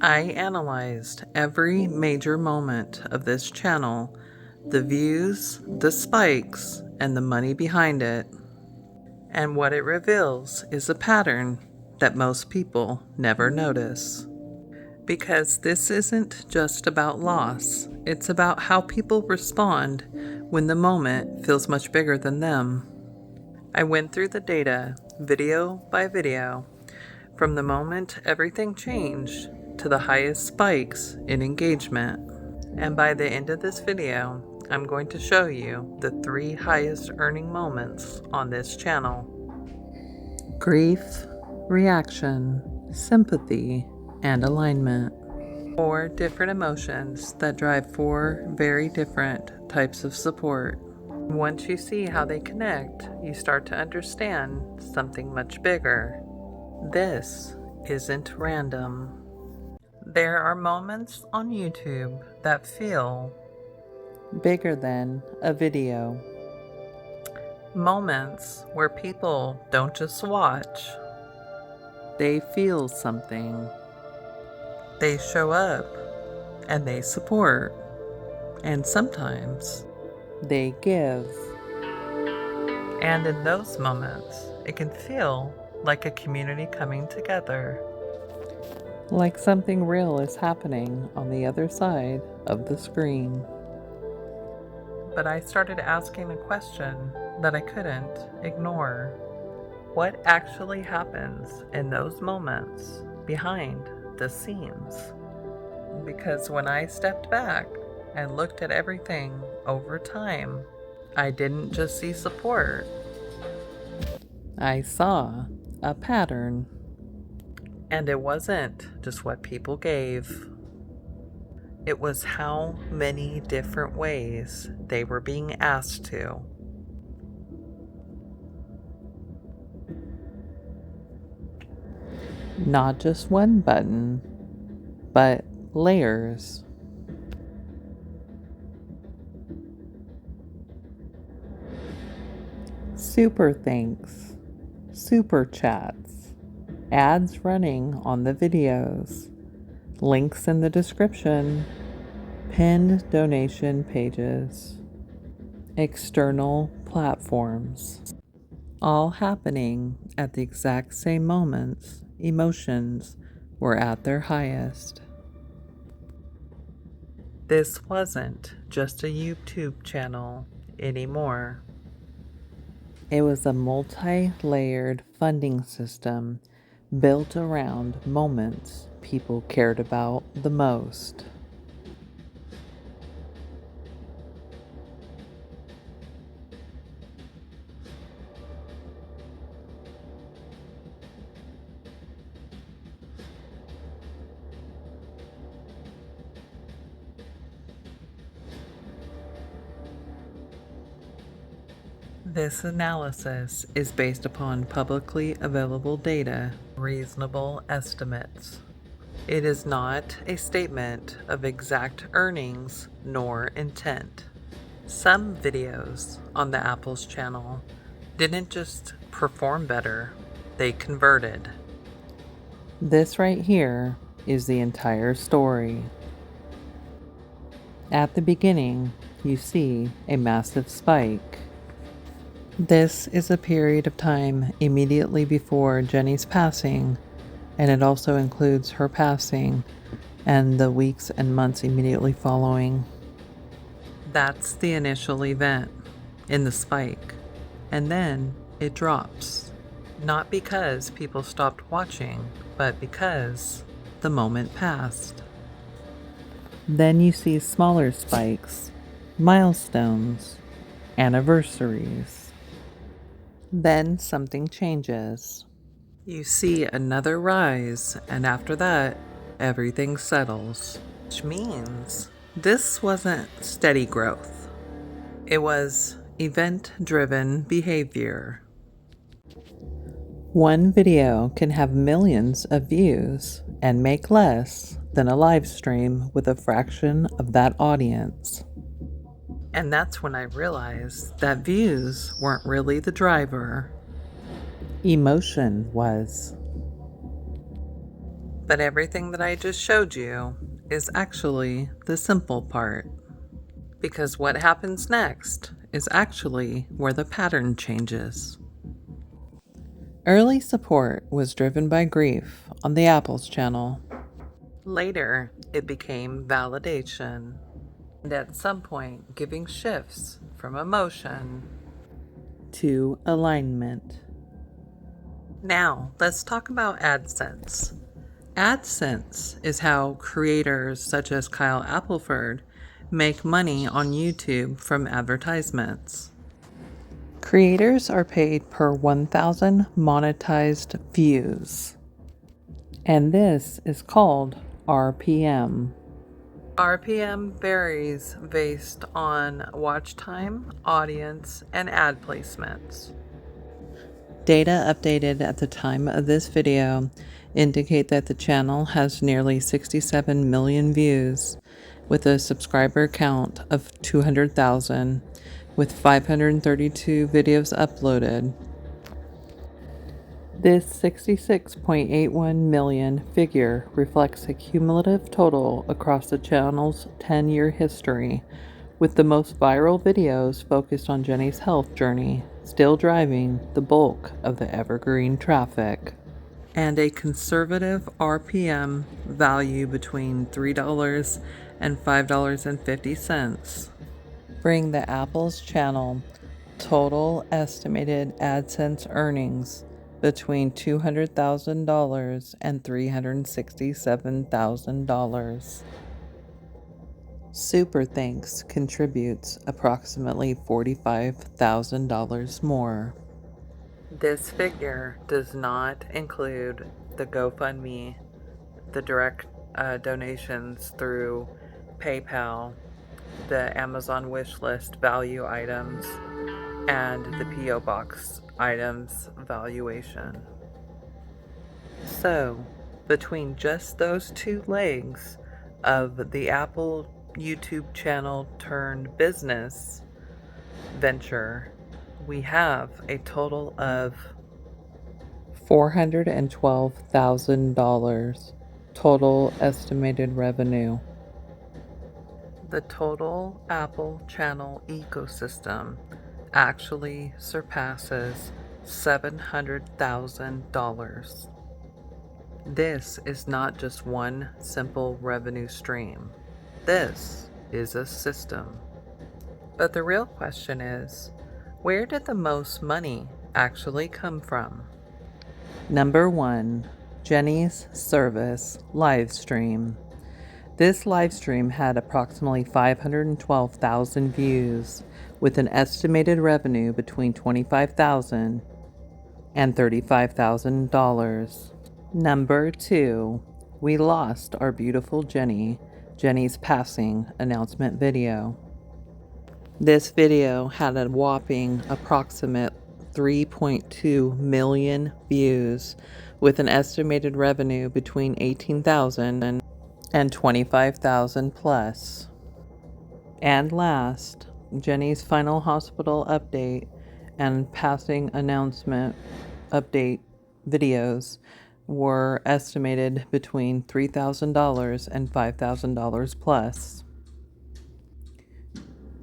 I analyzed every major moment of this channel, the views, the spikes, and the money behind it. And what it reveals is a pattern that most people never notice. Because this isn't just about loss, it's about how people respond when the moment feels much bigger than them. I went through the data, video by video, from the moment everything changed to the highest spikes in engagement. And by the end of this video, I'm going to show you the 3 highest earning moments on this channel. Grief, reaction, sympathy, and alignment. 4 different emotions that drive 4 very different types of support. Once you see how they connect, you start to understand something much bigger. This isn't random. There are moments on YouTube that feel bigger than a video. Moments where people don't just watch, they feel something. They show up and they support, and sometimes they give. And in those moments, it can feel like a community coming together. Like something real is happening on the other side of the screen. But I started asking a question that I couldn't ignore. What actually happens in those moments behind the scenes? Because when I stepped back and looked at everything over time, I didn't just see support. I saw a pattern. And it wasn't just what people gave. It was how many different ways they were being asked to. Not just one button, but layers. Super thanks, super chats, ads running on the videos, links in the description, pinned donation pages, external platforms, all happening at the exact same moments emotions were at their highest. This wasn't just a YouTube channel anymore. It was a multi-layered funding system built around moments people cared about the most. This analysis is based upon publicly available data, reasonable estimates. It is not a statement of exact earnings nor intent. Some videos on the Apple's channel didn't just perform better, they converted. This right here is the entire story. At the beginning, you see a massive spike. This is a period of time immediately before Jenny's passing, and it also includes her passing and the weeks and months immediately following. That's the initial event in the spike, and then it drops. Not because people stopped watching, but because the moment passed. Then you see smaller spikes, milestones, anniversaries. Then something changes. You see another rise, and after that, everything settles. Which means this wasn't steady growth. It was event-driven behavior. One video can have millions of views and make less than a live stream with a fraction of that audience. And that's when I realized that views weren't really the driver. Emotion was. But everything that I just showed you is actually the simple part. Because what happens next is actually where the pattern changes. Early support was driven by grief on the Apples channel. Later, it became validation, and at some point, giving shifts from emotion to alignment. Now, let's talk about AdSense. AdSense is how creators such as Kyle Appleford make money on YouTube from advertisements. Creators are paid per 1,000 monetized views, and this is called RPM. RPM varies based on watch time, audience, and ad placements. Data updated at the time of this video indicate that the channel has nearly 67 million views with a subscriber count of 200,000 with 532 videos uploaded. This 66.81 million figure reflects a cumulative total across the channel's 10-year history, with the most viral videos focused on Jenny's health journey, still driving the bulk of the evergreen traffic. And a conservative RPM value between $3 and $5.50 bring the Apple's channel total estimated AdSense earnings between $200,000 and $367,000. Super Thanks contributes approximately $45,000 more. This figure does not include the GoFundMe, the direct donations through PayPal, the Amazon wishlist value items, and the P.O. Box items valuation. So, between just those two legs of the Apple YouTube channel turned business venture, we have a total of $412,000 total estimated revenue. The total Apple channel ecosystem actually surpasses $700,000. This is not just one simple revenue stream. This is a system. But the real question is, where did the most money actually come from? Number 1, Jenny's Service live stream. This live stream had approximately 512,000 views, with an estimated revenue between $25,000 and $35,000. Number 2, we lost our beautiful Jenny's passing announcement video. This video had a whopping approximate 3.2 million views, with an estimated revenue between $18,000 and $25,000 plus. And last, Jenny's final hospital update and passing announcement update videos were estimated between $3,000 and $5,000 plus.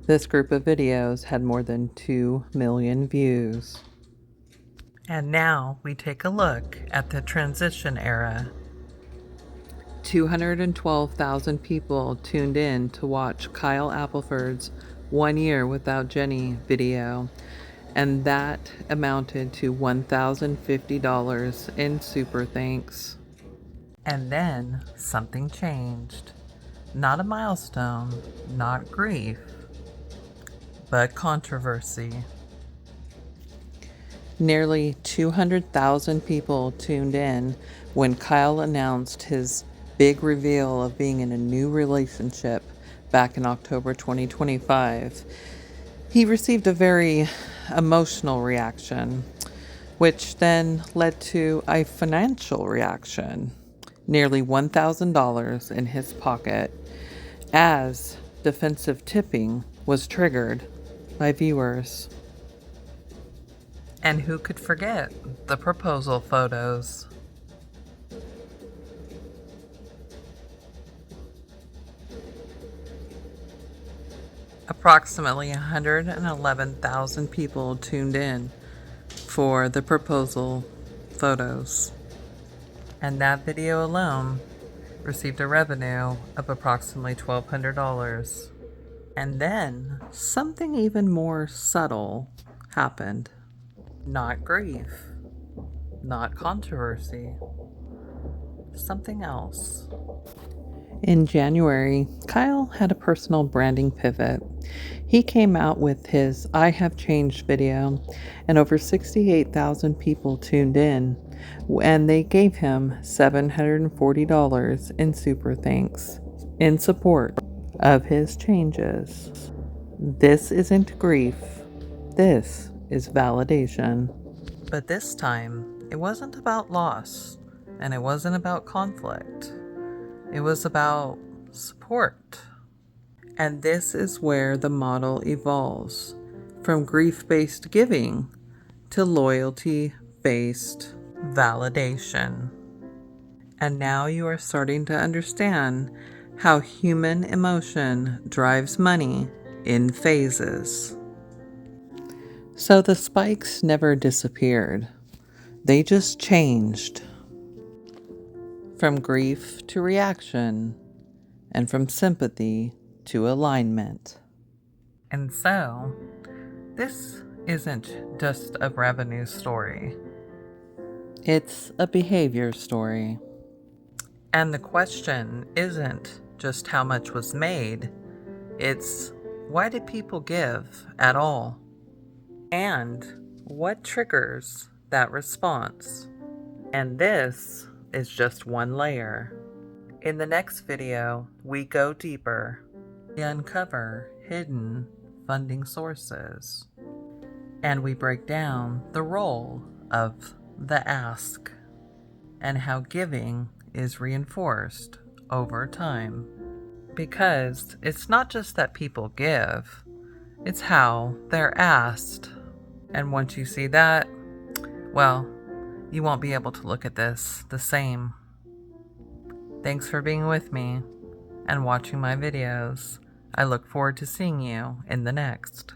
This group of videos had more than 2 million views. And now we take a look at the transition era. 212,000 people tuned in to watch Kyle Appleford's 1 Year Without Jenny video, and that amounted to $1,050 in Super Thanks. And then something changed. Not a milestone, not grief, but controversy. Nearly 200,000 people tuned in when Kyle announced his big reveal of being in a new relationship back in October 2025. He received a very emotional reaction, which then led to a financial reaction, nearly $1,000 in his pocket, as defensive tipping was triggered by viewers. And who could forget the proposal photos? Approximately 111,000 people tuned in for the proposal photos. And that video alone received a revenue of approximately $1,200. And then something even more subtle happened. Not grief, not controversy, something else. In January, Kyle had a personal branding pivot. He came out with his I Have Changed video, and over 68,000 people tuned in, and they gave him $740 in super thanks in support of his changes. This isn't grief, this is validation. But this time, it wasn't about loss, and it wasn't about conflict. It was about support. And this is where the model evolves from grief-based giving to loyalty-based validation. And now you are starting to understand how human emotion drives money in phases. So the spikes never disappeared. They just changed. From grief to reaction, and from sympathy to alignment. And so, this isn't just a revenue story. It's a behavior story. And the question isn't just how much was made, it's why did people give at all? And what triggers that response? And this is just one layer. In the next video, we go deeper. We uncover hidden funding sources. And we break down the role of the ask and how giving is reinforced over time. Because it's not just that people give, it's how they're asked. And once you see that, well, you won't be able to look at this the same. Thanks for being with me and watching my videos. I look forward to seeing you in the next.